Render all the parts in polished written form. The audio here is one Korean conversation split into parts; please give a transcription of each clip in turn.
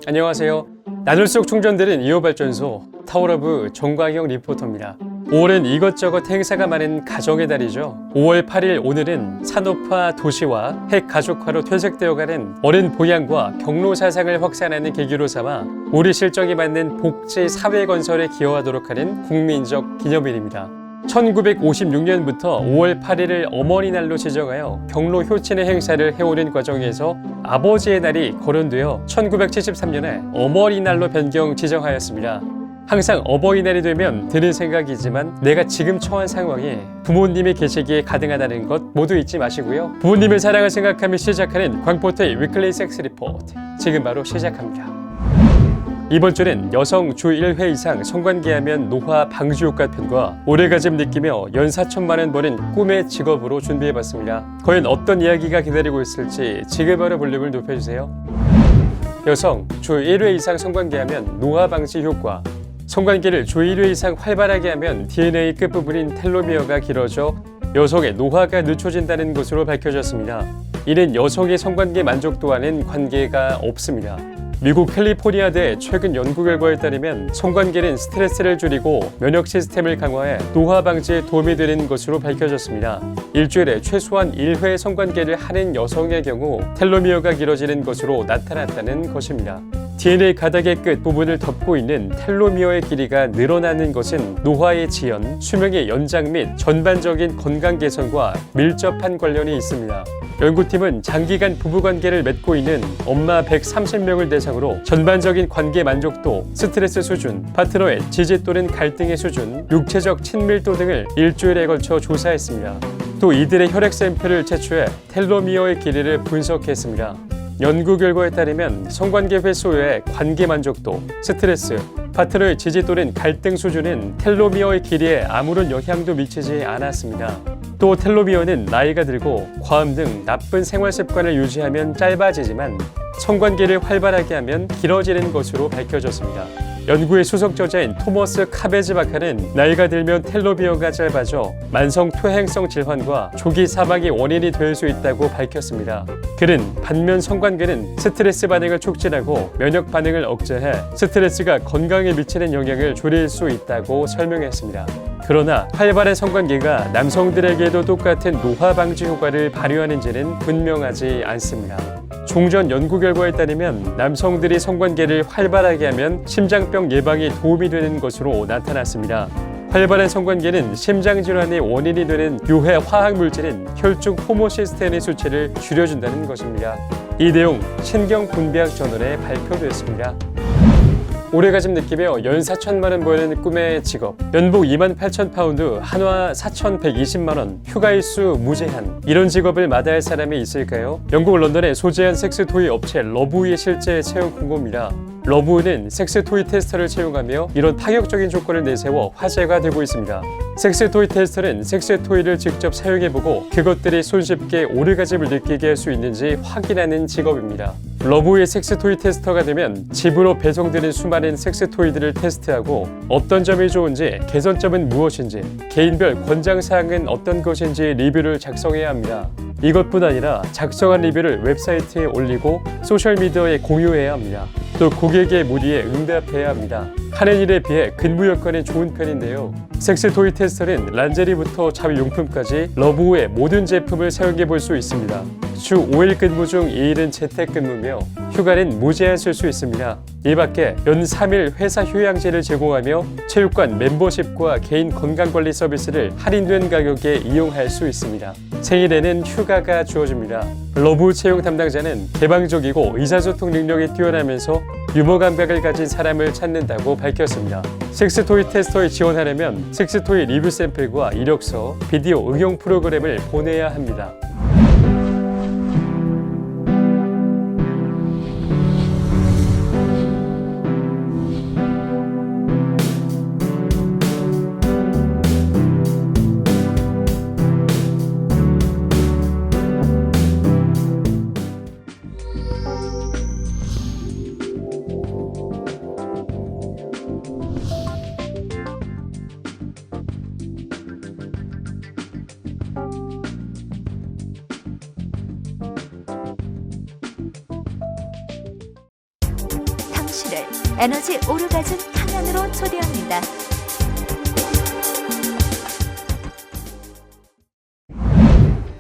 안녕하세요. 나눌 속 충전드린 2호 발전소 타워러브 정광영 리포터입니다. 5월은 이것저것 행사가 많은 가정의 달이죠. 5월 8일 오늘은 산업화, 도시화, 핵가족화로 퇴색되어가는 어른 보양과 경로 사상을 확산하는 계기로 삼아 우리 실정에 맞는 복지 사회 건설에 기여하도록 하는 국민적 기념일입니다. 1956년부터 5월 8일을 어머니날로 지정하여 경로 효친의 행사를 해오는 과정에서 아버지의 날이 거론되어 1973년에 어머니날로 변경 지정하였습니다. 항상 어버이날이 되면 드는 생각이지만 내가 지금 처한 상황에 부모님이 계시기에 가능하다는 것 모두 잊지 마시고요. 부모님의 사랑을 생각하며 시작하는 광포터의 위클리 섹스 리포트 지금 바로 시작합니다. 이번 주는 여성 주 1회 이상 성관계하면 노화 방지 효과 편과 오래가짐 느끼며 연 4천만 원 버는 꿈의 직업으로 준비해봤습니다. 과연 어떤 이야기가 기다리고 있을지 지금 바로 볼륨을 높여주세요. 여성 주 1회 이상 성관계하면 노화 방지 효과. 성관계를 주 1회 이상 활발하게 하면 DNA 끝부분인 텔로미어가 길어져 여성의 노화가 늦춰진다는 것으로 밝혀졌습니다. 이는 여성의 성관계 만족도와는 관계가 없습니다. 미국 캘리포니아대 최근 연구 결과에 따르면 성관계는 스트레스를 줄이고 면역 시스템을 강화해 노화 방지에 도움이 되는 것으로 밝혀졌습니다. 일주일에 최소한 1회 성관계를 하는 여성의 경우 텔로미어가 길어지는 것으로 나타났다는 것입니다. DNA 가닥의 끝 부분을 덮고 있는 텔로미어의 길이가 늘어나는 것은 노화의 지연, 수명의 연장 및 전반적인 건강 개선과 밀접한 관련이 있습니다. 연구팀은 장기간 부부관계를 맺고 있는 엄마 130명을 대상으로 전반적인 관계 만족도, 스트레스 수준, 파트너의 지지 또는 갈등의 수준, 육체적 친밀도 등을 일주일에 걸쳐 조사했습니다. 또 이들의 혈액 샘플을 채취해 텔로미어의 길이를 분석했습니다. 연구 결과에 따르면 성관계 횟수의 관계 만족도, 스트레스, 파트너의 지지 또는 갈등 수준은 텔로미어의 길이에 아무런 영향도 미치지 않았습니다. 또 텔로미어는 나이가 들고 과음 등 나쁜 생활 습관을 유지하면 짧아지지만 성관계를 활발하게 하면 길어지는 것으로 밝혀졌습니다. 연구의 수석 저자인 토머스 카베즈 박사는 나이가 들면 텔로미어가 짧아져 만성 퇴행성 질환과 조기 사망의 원인이 될 수 있다고 밝혔습니다. 그는 반면 성관계는 스트레스 반응을 촉진하고 면역 반응을 억제해 스트레스가 건강에 미치는 영향을 줄일 수 있다고 설명했습니다. 그러나 활발한 성관계가 남성들에게도 똑같은 노화 방지 효과를 발휘하는지는 분명하지 않습니다. 종전 연구 결과에 따르면 남성들이 성관계를 활발하게 하면 심장병 예방에 도움이 되는 것으로 나타났습니다. 활발한 성관계는 심장질환의 원인이 되는 유해 화학물질인 혈중 호모시스테인의 수치를 줄여준다는 것입니다. 이 내용 신경분비학 저널에 발표되었습니다. 오래가짐 느끼며 연 4천만 원 버는 꿈의 직업, 연봉 28,000파운드, 한화 4,120만 원, 휴가일수 무제한, 이런 직업을 마다할 사람이 있을까요? 영국 런던의 소재한 섹스토이 업체 러브의 실제 채용 공고입니다. 러브는 섹스토이 테스터를 채용하며 이런 파격적인 조건을 내세워 화제가 되고 있습니다. 섹스토이 테스터는 섹스토이를 직접 사용해보고 그것들이 손쉽게 오르가즘을 느끼게 할 수 있는지 확인하는 직업입니다. 러브의 섹스토이 테스터가 되면 집으로 배송되는 수많은 섹스토이들을 테스트하고 어떤 점이 좋은지, 개선점은 무엇인지, 개인별 권장사항은 어떤 것인지 리뷰를 작성해야 합니다. 이것뿐 아니라 작성한 리뷰를 웹사이트에 올리고 소셜미디어에 공유해야 합니다. 또 고객의 문의에 응답해야 합니다. 하는 일에 비해 근무 여건은 좋은 편인데요. 섹스토이 테스터는 란제리부터 자위용품까지 러브의 모든 제품을 사용해 볼 수 있습니다. 주 5일 근무 중 2일은 재택근무며 휴가는 무제한 쓸 수 있습니다. 이 밖에 연 3일 회사 휴양지를 제공하며 체육관 멤버십과 개인 건강관리 서비스를 할인된 가격에 이용할 수 있습니다. 생일에는 휴가가 주어집니다. 러브 채용 담당자는 개방적이고 의사소통 능력이 뛰어나면서 유머 감각을 가진 사람을 찾는다고 밝혔습니다. 섹스토이 테스터에 지원하려면 섹스토이 리뷰 샘플과 이력서, 비디오 응용 프로그램을 보내야 합니다. 당신을 에너지 오르가즘 탕양으로 초대합니다.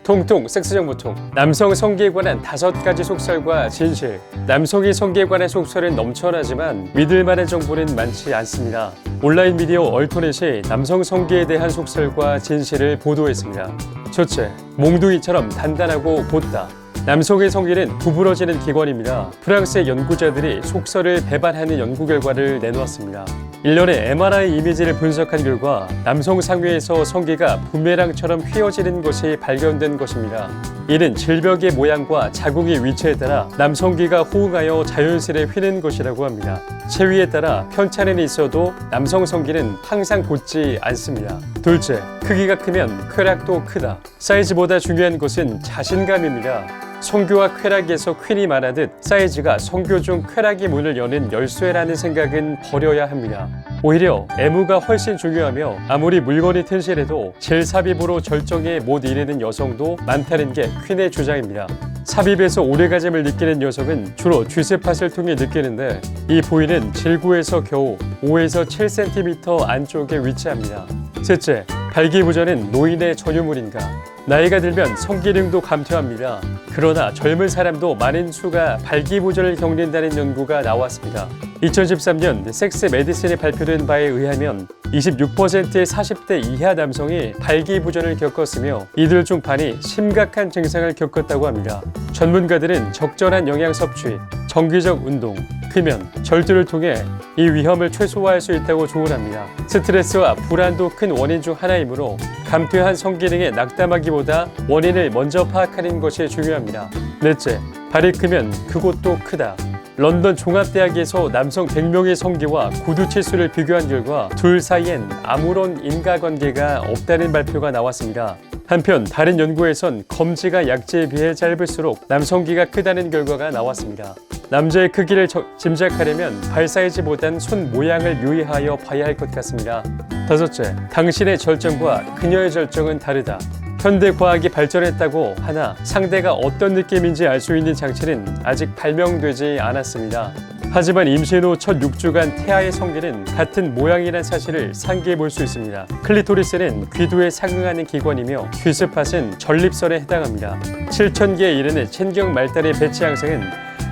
통통 섹스정보통. 남성 성기에 관한 5가지 속설과 진실. 남성의 성기에 관한 속설은 넘쳐나지만 믿을 만한 정보는 많지 않습니다. 온라인 미디어 얼터넷이 남성 성기에 대한 속설과 진실을 보도했습니다. 첫째, 몽둥이처럼 단단하고 곧다. 남성의 성기는 구부러지는 기관입니다. 프랑스의 연구자들이 속설을 배반하는 연구 결과를 내놓았습니다. 일련의 MRI 이미지를 분석한 결과 남성 상위에서 성기가 부메랑처럼 휘어지는 것이 발견된 것입니다. 이는 질벽의 모양과 자궁의 위치에 따라 남성기가 호응하여 자연스레 휘는 것이라고 합니다. 체위에 따라 편차는 있어도 남성 성기는 항상 곧지 않습니다. 둘째, 크기가 크면 쾌락도 크다. 사이즈보다 중요한 것은 자신감입니다. 성교와 쾌락에서 퀸이 말하듯 사이즈가 성교 중 쾌락의 문을 여는 열쇠라는 생각은 버려야 합니다. 오히려 애무가 훨씬 중요하며 아무리 물건이 튼실해도 질삽입으로 절정에 못 이르는 여성도 많다는 게 퀸의 주장입니다. 삽입에서 오래가짐을 느끼는 여성은 주로 쥐스팟을 통해 느끼는데 이 부위는 질구에서 겨우 5에서 7cm 안쪽에 위치합니다. 셋째, 발기부전은 노인의 전유물인가? 나이가 들면 성기능도 감퇴합니다. 그러나 젊은 사람도 많은 수가 발기부전을 겪는다는 연구가 나왔습니다. 2013년 섹스 메디슨에 발표된 바에 의하면 26%의 40대 이하 남성이 발기부전을 겪었으며 이들 중 반이 심각한 증상을 겪었다고 합니다. 전문가들은 적절한 영양 섭취, 정기적 운동, 금연, 절두를 통해 이 위험을 최소화할 수 있다고 조언합니다. 스트레스와 불안도 큰 원인 중 하나이므로 감퇴한 성기능에 낙담하기보다 원인을 먼저 파악하는 것이 중요합니다. 넷째, 발이 크면 그곳도 크다. 런던 종합대학에서 남성 100명의 성기와 구두 치수를 비교한 결과 둘 사이엔 아무런 인과관계가 없다는 발표가 나왔습니다. 한편 다른 연구에선 검지가 약지에 비해 짧을수록 남성기가 크다는 결과가 나왔습니다. 남자의 크기를 짐작하려면 발 사이즈보단 손 모양을 유의하여 봐야 할 것 같습니다. 다섯째, 당신의 절정과 그녀의 절정은 다르다. 현대 과학이 발전했다고 하나 상대가 어떤 느낌인지 알 수 있는 장치는 아직 발명되지 않았습니다. 하지만 임신 후 첫 6주간 태아의 성기는 같은 모양이란 사실을 상기해 볼 수 있습니다. 클리토리스는 귀두에 상응하는 기관이며 쥐스팟은 전립선에 해당합니다. 7,000개에 이르는 신경 말달의 배치 양상은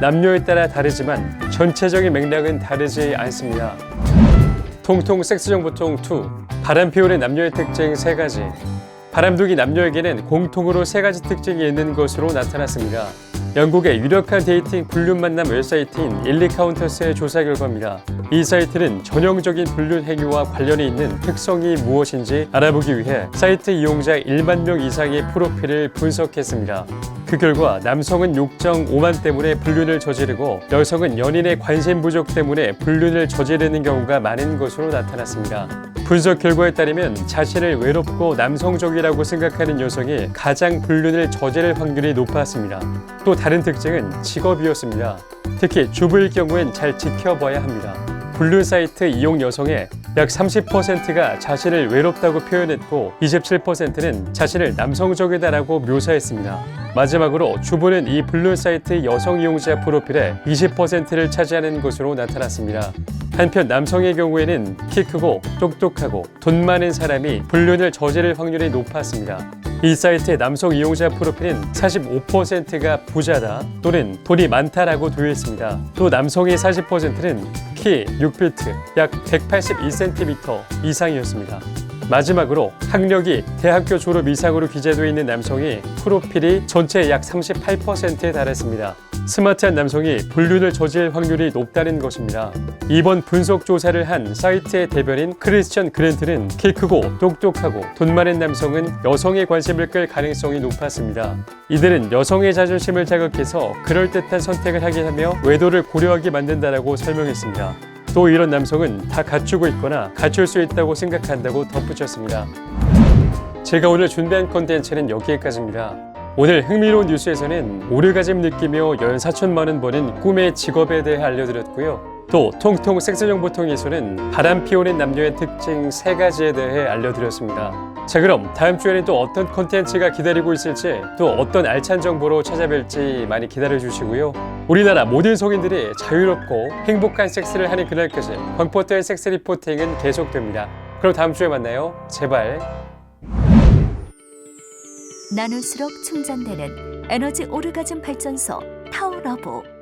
남녀에 따라 다르지만 전체적인 맥락은 다르지 않습니다. 통통 섹스정보통 2. 바람 피우는 남녀의 특징 3가지. 바람둥이 남녀에게는 공통으로 3가지 특징이 있는 것으로 나타났습니다. 영국의 유력한 데이팅 불륜 만남 웹사이트인 일리카운터스의 조사 결과입니다. 이 사이트는 전형적인 불륜 행위와 관련이 있는 특성이 무엇인지 알아보기 위해 사이트 이용자 1만 명 이상의 프로필을 분석했습니다. 그 결과 남성은 욕정, 오만 때문에 불륜을 저지르고 여성은 연인의 관심 부족 때문에 불륜을 저지르는 경우가 많은 것으로 나타났습니다. 분석 결과에 따르면 자신을 외롭고 남성적이라고 생각하는 여성이 가장 불륜을 저지를 확률이 높았습니다. 또 다른 특징은 직업이었습니다. 특히 주부일 경우엔 잘 지켜봐야 합니다. 불륜 사이트 이용 여성의 약 30%가 자신을 외롭다고 표현했고 27%는 자신을 남성적이다라고 묘사했습니다. 마지막으로 주부는 이 불륜 사이트 여성 이용자 프로필의 20%를 차지하는 것으로 나타났습니다. 한편 남성의 경우에는 키 크고 똑똑하고 돈 많은 사람이 불륜을 저지를 확률이 높았습니다. 이 사이트의 남성 이용자 프로필은 45%가 부자다 또는 돈이 많다라고 되어 있습니다. 또 남성의 40%는 키 6피트, 약 182cm 이상이었습니다. 마지막으로 학력이 대학교 졸업 이상으로 기재되어 있는 남성이 프로필이 전체의 약 38%에 달했습니다. 스마트한 남성이 불륜을 저지를 확률이 높다는 것입니다. 이번 분석 조사를 한 사이트의 대변인 크리스천 그랜트는 키 크고 똑똑하고 돈 많은 남성은 여성의 관심을 끌 가능성이 높았습니다. 이들은 여성의 자존심을 자극해서 그럴듯한 선택을 하게 하며 외도를 고려하게 만든다라고 설명했습니다. 또 이런 남성은 다 갖추고 있거나 갖출 수 있다고 생각한다고 덧붙였습니다. 제가 오늘 준비한 콘텐츠는 여기까지입니다. 오늘 흥미로운 뉴스에서는 오르가즘 느끼며 연 4천만 원 버는 꿈의 직업에 대해 알려드렸고요. 또 통통 섹스정보통에서는 바람 피우는 남녀의 특징 3가지에 대해 알려드렸습니다. 자, 그럼 다음 주에는 또 어떤 콘텐츠가 기다리고 있을지 또 어떤 알찬 정보로 찾아뵐지 많이 기다려주시고요. 우리나라 모든 성인들이 자유롭고 행복한 섹스를 하는 그날까지 광포터의 섹스 리포팅은 계속됩니다. 그럼 다음 주에 만나요. 제발. 나눌수록 충전되는 에너지 오르가즘 발전소 타워러브.